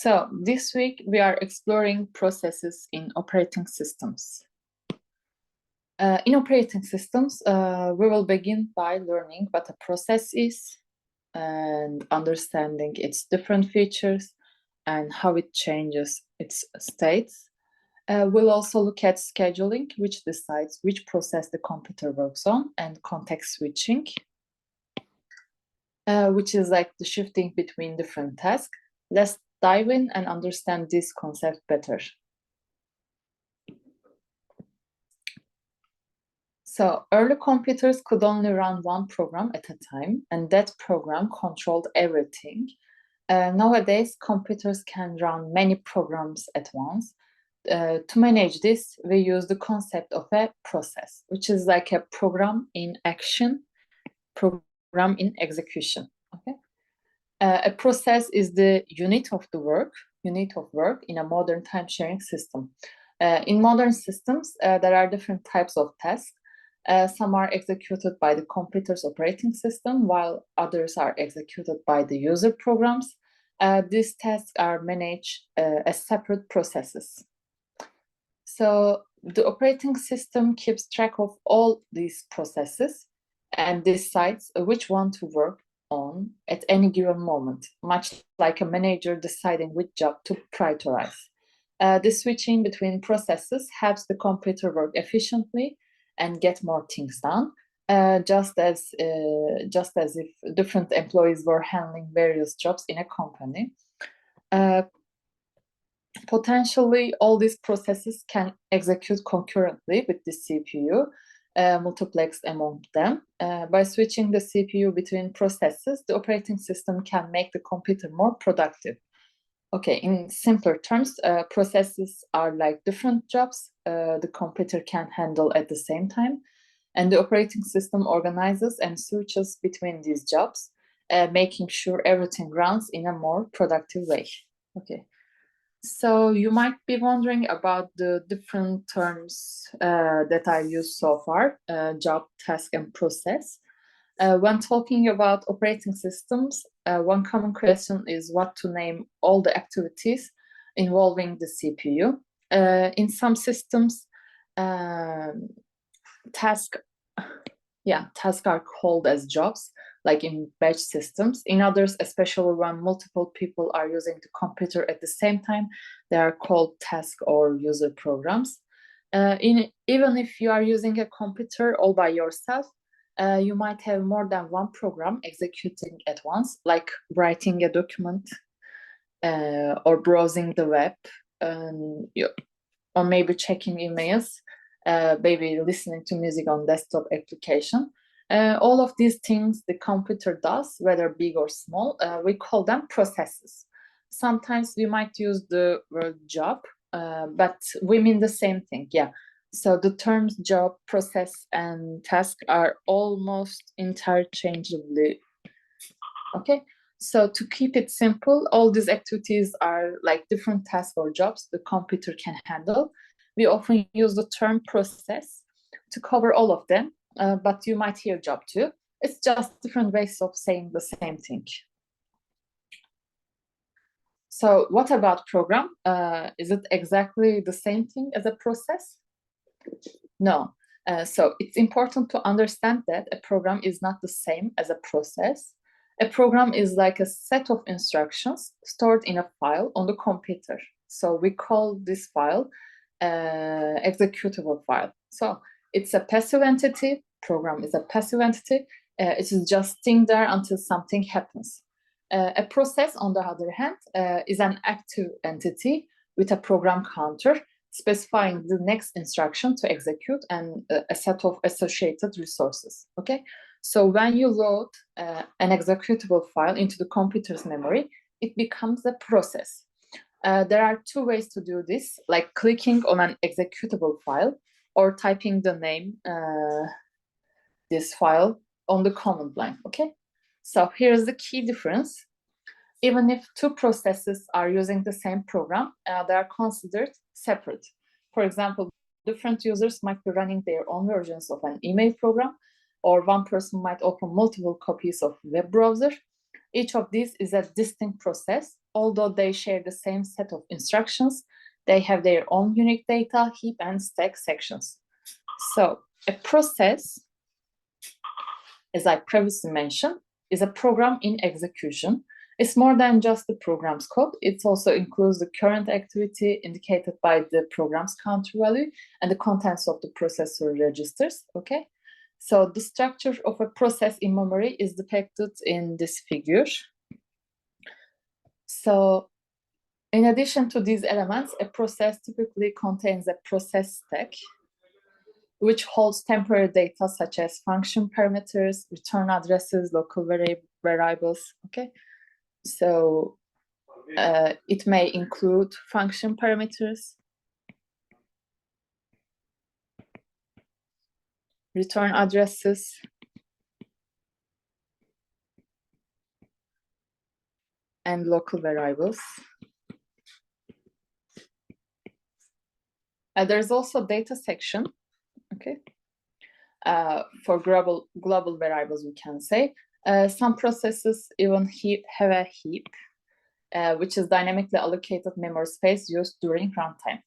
So this week we are exploring processes in operating systems. In operating systems, we will begin by learning what a process is and understanding its different features and how it changes its states. We'll also look at scheduling, which decides which process the computer works on, and context switching, which is like the shifting between different tasks. Let's dive in and understand this concept better. So early computers could only run one program at a time, and that program controlled everything. Nowadays, computers can run many programs at once. To manage this, we use the concept of a process, which is like a program in action, program in execution. Okay, a process is the unit of work in a modern time-sharing system. In modern systems, there are different types of tasks. Some are executed by the computer's operating system, while others are executed by the user programs. These tasks are managed as separate processes. So the operating system keeps track of all these processes and decides which one to work on at any given moment, much like a manager deciding which job to prioritize. The switching between processes helps the computer work efficiently and get more things done, just as if different employees were handling various jobs in a company. Potentially, all these processes can execute concurrently with the CPU, multiplexed among them. By switching the CPU between processes, the operating system can make the computer more productive. Okay, in simpler terms, processes are like different jobs the computer can handle at the same time, and the operating system organizes and switches between these jobs, making sure everything runs in a more productive way. Okay, so you might be wondering about the different terms that I used so far, job, task, and process. When talking about operating systems, one common question is what to name all the activities involving the CPU. In some systems, tasks are called as jobs, like in batch systems. In others, especially when multiple people are using the computer at the same time, they are called task or user programs. Even if you are using a computer all by yourself, you might have more than one program executing at once, like writing a document or browsing the web, or maybe checking emails, maybe listening to music on desktop application. All of these things the computer does, whether big or small, we call them processes. Sometimes we might use the word job, but we mean the same thing, yeah. So the terms job, process, and task are almost interchangeably. Okay, so to keep it simple, all these activities are like different tasks or jobs the computer can handle. We often use the term process to cover all of them, but you might hear job too. It's just different ways of saying the same thing. So what about program? Is it exactly the same thing as a process? No. So it's important to understand that a program is not the same as a process. A program is like a set of instructions stored in a file on the computer. So we call this file executable file. So it's a passive entity. Program is a passive entity. It is just sitting there until something happens. A process, on the other hand, is an active entity with a program counter specifying the next instruction to execute and a set of associated resources. Okay, so when you load an executable file into the computer's memory, it becomes a process. There are two ways to do this, like clicking on an executable file or typing the name this file on the command line. Okay, so here's the key difference. Even if two processes are using the same program, they are considered separate. For example, different users might be running their own versions of an email program, or one person might open multiple copies of web browser. Each of these is a distinct process. Although they share the same set of instructions, they have their own unique data, heap, and stack sections. So a process, as I previously mentioned, is a program in execution. It's more than just the program's code. It also includes the current activity indicated by the program's counter value and the contents of the processor registers, okay? So the structure of a process in memory is depicted in this figure. So in addition to these elements, a process typically contains a process stack, which holds temporary data such as function parameters, return addresses, local variables, okay? So it may include function parameters, return addresses, and local variables. There's also data section, okay? For global variables, we can say. Some processes even have a heap, which is dynamically allocated memory space used during runtime.